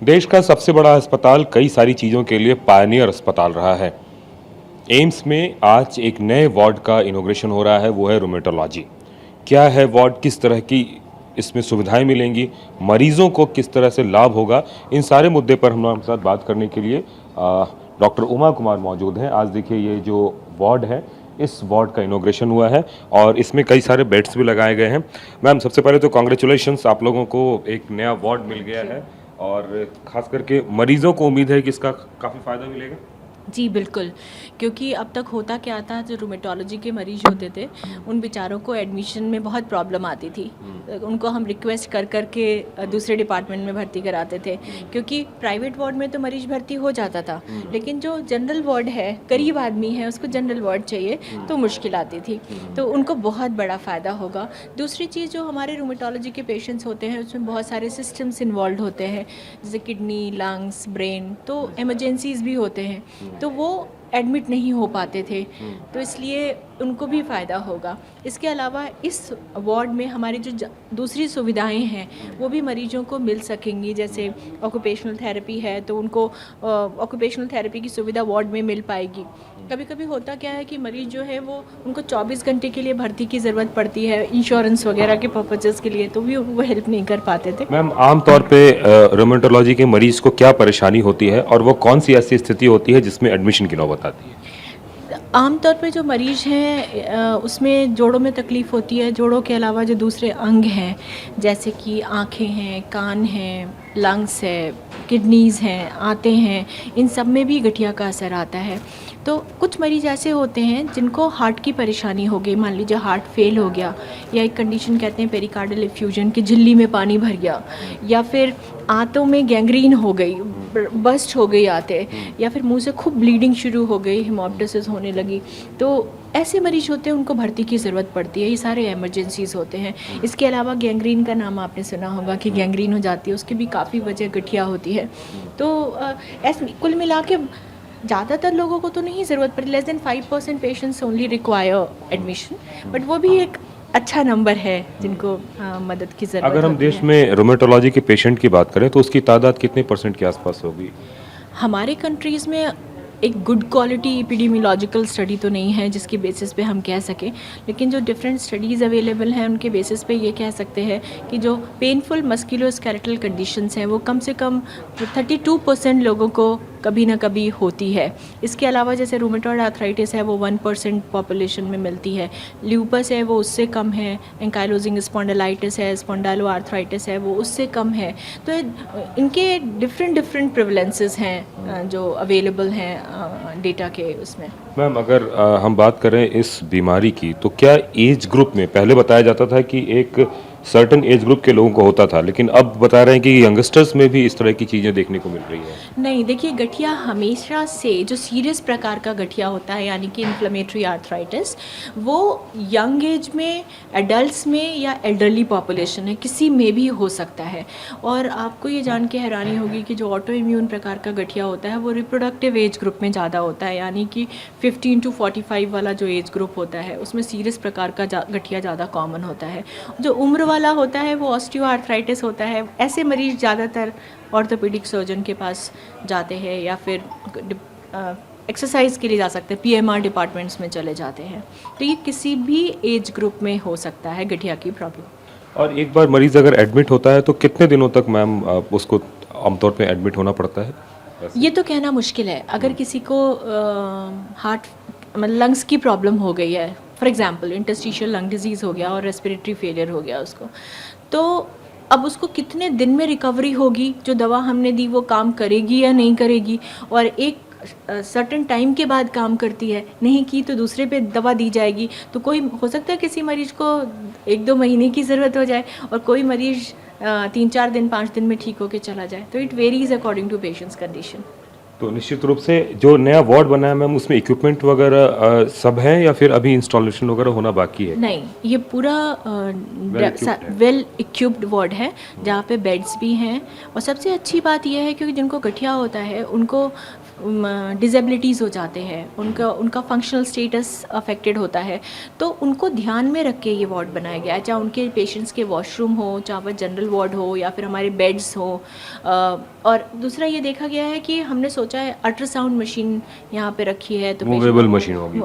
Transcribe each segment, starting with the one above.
देश का सबसे बड़ा अस्पताल कई सारी चीज़ों के लिए पायनियर अस्पताल रहा है। एम्स में आज एक नए वार्ड का इनॉग्रेशन हो रहा है, वो है रूमेटोलॉजी। क्या है वार्ड, किस तरह की इसमें सुविधाएं मिलेंगी, मरीजों को किस तरह से लाभ होगा, इन सारे मुद्दे पर हमारे साथ बात करने के लिए डॉक्टर उमा कुमार मौजूद हैं। आज देखिए ये जो वार्ड है, इस वार्ड का इनॉग्रेशन हुआ है और इसमें कई सारे बेड्स भी लगाए गए हैं। मैम, सबसे पहले तो कॉन्ग्रेचुलेशंस, आप लोगों को एक नया वार्ड मिल गया है और खास करके मरीजों को उम्मीद है कि इसका काफ़ी फ़ायदा मिलेगा। जी बिल्कुल, क्योंकि अब तक होता क्या था, जो रूमेटोलॉजी के मरीज होते थे उन बेचारों को एडमिशन में बहुत प्रॉब्लम आती थी। उनको हम रिक्वेस्ट कर कर के दूसरे डिपार्टमेंट में भर्ती कराते थे, क्योंकि प्राइवेट वार्ड में तो मरीज भर्ती हो जाता था, लेकिन जो जनरल वार्ड है, गरीब आदमी है, उसको जनरल वार्ड चाहिए तो मुश्किल आती थी। तो उनको बहुत बड़ा फ़ायदा होगा। दूसरी चीज़, जो हमारे रूमेटोलॉजी के पेशेंट्स होते हैं उसमें बहुत सारे सिस्टम्स इन्वॉल्व होते हैं, जैसे किडनी, लंग्स, ब्रेन, तो इमरजेंसीज भी होते हैं, तो वो एडमिट नहीं हो पाते थे, तो इसलिए उनको भी फ़ायदा होगा। इसके अलावा इस वार्ड में हमारी जो दूसरी सुविधाएं हैं वो भी मरीजों को मिल सकेंगी। जैसे ऑक्यूपेशनल थेरेपी है तो उनको ऑक्यूपेशनल थेरेपी की सुविधा वार्ड में मिल पाएगी। कभी कभी होता क्या है कि मरीज़ जो है वो उनको 24 घंटे के लिए भर्ती की ज़रूरत पड़ती है इंश्योरेंस वगैरह के पर्पजेज़ के लिए, तो भी वो हेल्प नहीं कर पाते थे। मैम, आमतौर पे रोमेटोलॉजी के मरीज को क्या परेशानी होती है और वो कौन सी ऐसी स्थिति होती है जिसमें एडमिशन की नौबत आती है? आमतौर पे जो मरीज हैं उसमें जोड़ों में तकलीफ़ होती है। जोड़ों के अलावा जो दूसरे अंग हैं, जैसे कि आँखें हैं, कान हैं, लंग्स है, किडनीज़ हैं, आते हैं, इन सब में भी गठिया का असर आता है। तो कुछ मरीज़ ऐसे होते हैं जिनको हार्ट की परेशानी हो गई, मान लीजिए हार्ट फेल हो गया, या एक कंडीशन कहते हैं पेरिकार्डियल एफ्यूजन, कि झिल्ली में पानी भर गया, या फिर आंतों में गैंग्रीन हो गई, बस्ट हो गई आते, या फिर मुंह से खूब ब्लीडिंग शुरू हो गई, हेमोप्टाइसिस होने लगी, तो ऐसे मरीज होते हैं उनको भर्ती की ज़रूरत पड़ती है। ये सारे इमरजेंसीज होते हैं। इसके अलावा गैंग्रीन का नाम आपने सुना होगा कि गैंग्रीन हो जाती है, उसकी भी काफ़ी वजह गठिया होती है। तो ऐसे कुल मिला के ज़्यादातर लोगों को तो नहीं ज़रूरत पड़ती, less than 5% patients only require admission, but वो भी एक अच्छा नंबर है जिनको मदद की ज़रूरत अगर हम होती देश है। में रोमेटोलॉजी के पेशेंट की बात करें तो उसकी तादाद कितने परसेंट के आसपास होगी? हमारे कंट्रीज़ में एक गुड क्वालिटी एपिडेमियोलॉजिकल स्टडी तो नहीं है जिसकी बेसिस पे हम कह सकें, लेकिन जो डिफरेंट स्टडीज़ अवेलेबल हैं उनके बेसिस पे ये कह सकते हैं कि जो पेनफुल मस्कुलोस्केलेटल कंडीशंस हैं वो कम से कम 32% लोगों को कभी ना कभी होती है। इसके अलावा जैसे रूमेटॉइड आर्थराइटिस है वो 1% पॉपुलेशन में मिलती है, ल्यूपस है वो उससे कम है, एंकाइलोजिंग स्पॉन्डिलाइटिस है, स्पॉन्डाइलो आर्थराइटिस है वो उससे कम है। तो इनके डिफरेंट प्रिवलेंसेस हैं जो अवेलेबल हैं डेटा के उसमें। मैम, अगर हम बात करें इस बीमारी की तो क्या एज ग्रुप में पहले बताया जाता था कि एक सर्टेन एज ग्रुप के लोगों को होता था, लेकिन अब बता रहे हैं कि यंगस्टर्स में भी इस तरह की चीज़ें देखने को मिल रही है? नहीं, देखिए, गठिया हमेशा से जो सीरियस प्रकार का गठिया होता है, यानी कि इन्फ्लेमेटरी आर्थराइटिस, वो यंग एज में, एडल्ट्स में या एल्डरली पॉपुलेशन है, किसी में भी हो सकता है। और आपको ये जान के हैरानी होगी कि जो ऑटो इम्यून प्रकार का गठिया होता है वो रिप्रोडक्टिव एज ग्रुप में ज़्यादा होता है, यानी कि 15 to 45 वाला जो एज ग्रुप होता है उसमें सीरियस प्रकार का गठिया ज़्यादा कॉमन होता है। जो उम्र वाला होता है वो ऑस्टियो आर्थराइटिस होता है। ऐसे मरीज ज़्यादातर ऑर्थोपेडिक सर्जन के पास जाते हैं या फिर एक्सरसाइज के लिए जा सकते हैं, पीएमआर डिपार्टमेंट्स में चले जाते हैं। तो ये किसी भी एज ग्रुप में हो सकता है गठिया की प्रॉब्लम। और एक बार मरीज अगर एडमिट होता है तो कितने दिनों तक मैम उसको आमतौर पे एडमिट होना पड़ता है वैसे? ये तो कहना मुश्किल है। अगर किसी को हार्ट मतलब लंग्स की प्रॉब्लम हो गई है, for example interstitial lung disease हो गया और रेस्पिरेटरी फेलियर हो गया उसको, तो अब उसको कितने दिन में रिकवरी होगी, जो दवा हमने दी वो काम करेगी या नहीं करेगी, और एक सर्टेन टाइम के बाद काम करती है, नहीं की तो दूसरे पे दवा दी जाएगी। तो कोई हो सकता है किसी मरीज को 1-2 महीने की ज़रूरत हो जाए और कोई मरीज 3-4 दिन 5 दिन में ठीक होके चला जाए। तो it varies according to patient's condition. तो निश्चित रूप से जो नया वार्ड बना है मैम, उसमें इक्विपमेंट वगैरह सब है या फिर अभी इंस्टॉलेशन वगैरह होना बाकी है? नहीं, ये पूरा वेल इक्विप्ड वार्ड है जहाँ पे बेड्स भी हैं। और सबसे अच्छी बात यह है क्योंकि जिनको गठिया होता है उनको डिसेबिलिटीज़ हो जाते हैं, उनका उनका फंक्शनल स्टेटस अफेक्टेड होता है, तो उनको ध्यान में रख के ये वार्ड बनाया गया है। चाहे उनके पेशेंट्स के वॉशरूम हो, चाहे वह जनरल वार्ड हो, या फिर हमारे बेड्स हो। और दूसरा ये देखा गया है कि हमने सोचा है अल्ट्रासाउंड मशीन यहाँ पे रखी है, तो मूवेबल मशीन होगी।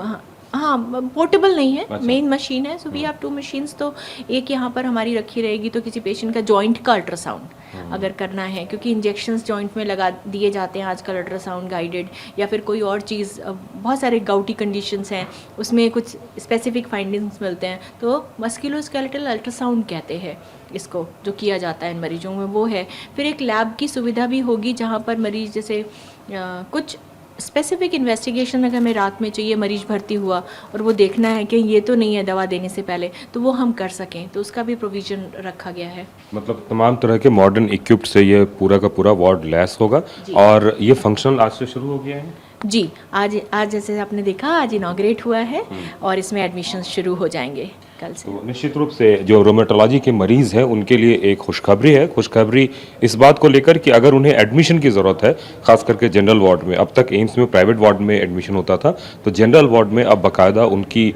हाँ, पोर्टेबल नहीं है, अच्छा। मेन मशीन है। सो वी हैव 2 मशीन्स, तो एक यहाँ पर हमारी रखी रहेगी, तो किसी पेशेंट का जॉइंट का अल्ट्रासाउंड अगर करना है, क्योंकि इंजेक्शंस जॉइंट में लगा दिए जाते हैं आजकल अल्ट्रासाउंड गाइडेड, या फिर कोई और चीज़, बहुत सारे गाउटी कंडीशंस हैं, उसमें कुछ स्पेसिफिक फाइंडिंग्स मिलते हैं, तो मस्कुलोस्केलेटल अल्ट्रासाउंड कहते हैं इसको, जो किया जाता है इन मरीजों में, वो है। फिर एक लैब की सुविधा भी होगी, जहाँ पर मरीज जैसे कुछ स्पेसिफिक इन्वेस्टिगेशन अगर हमें रात में चाहिए, मरीज भर्ती हुआ और वो देखना है कि ये तो नहीं है दवा देने से पहले, तो वो हम कर सकें, तो उसका भी प्रोविज़न रखा गया है। मतलब तमाम तरह के मॉडर्न इक्विप्ड से ये पूरा का पूरा वार्ड लैस होगा। और ये फंक्शनल आज से शुरू हो गया है जी, आज जैसे आपने देखा, आज इनॉग्रेट हुआ है और इसमें एडमिशन शुरू हो जाएंगे कल से। तो निश्चित रूप से जो रोमेटोलॉजी के मरीज़ हैं उनके लिए एक खुशखबरी है। खुशखबरी इस बात को लेकर कि अगर उन्हें एडमिशन की ज़रूरत है, खास करके जनरल वार्ड में, अब तक एम्स में प्राइवेट वार्ड में एडमिशन होता था, तो जनरल वार्ड में अब बाकायदा उनकी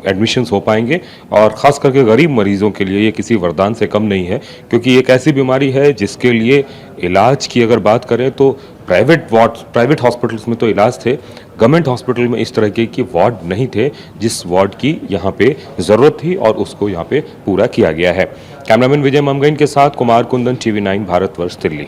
एडमिशन्स हो पाएंगे। और ख़ास करके गरीब मरीज़ों के लिए ये किसी वरदान से कम नहीं है, क्योंकि एक ऐसी बीमारी है जिसके लिए इलाज की अगर बात करें तो प्राइवेट हॉस्पिटल्स में तो इलाज थे, गवर्नमेंट हॉस्पिटल में इस तरह के वार्ड नहीं थे जिस वार्ड की यहाँ पे ज़रूरत थी, और उसको यहाँ पे पूरा किया गया है। कैमरामैन विजय ममगइन के साथ कुमार कुंदन, TV9 भारतवर्ष, दिल्ली।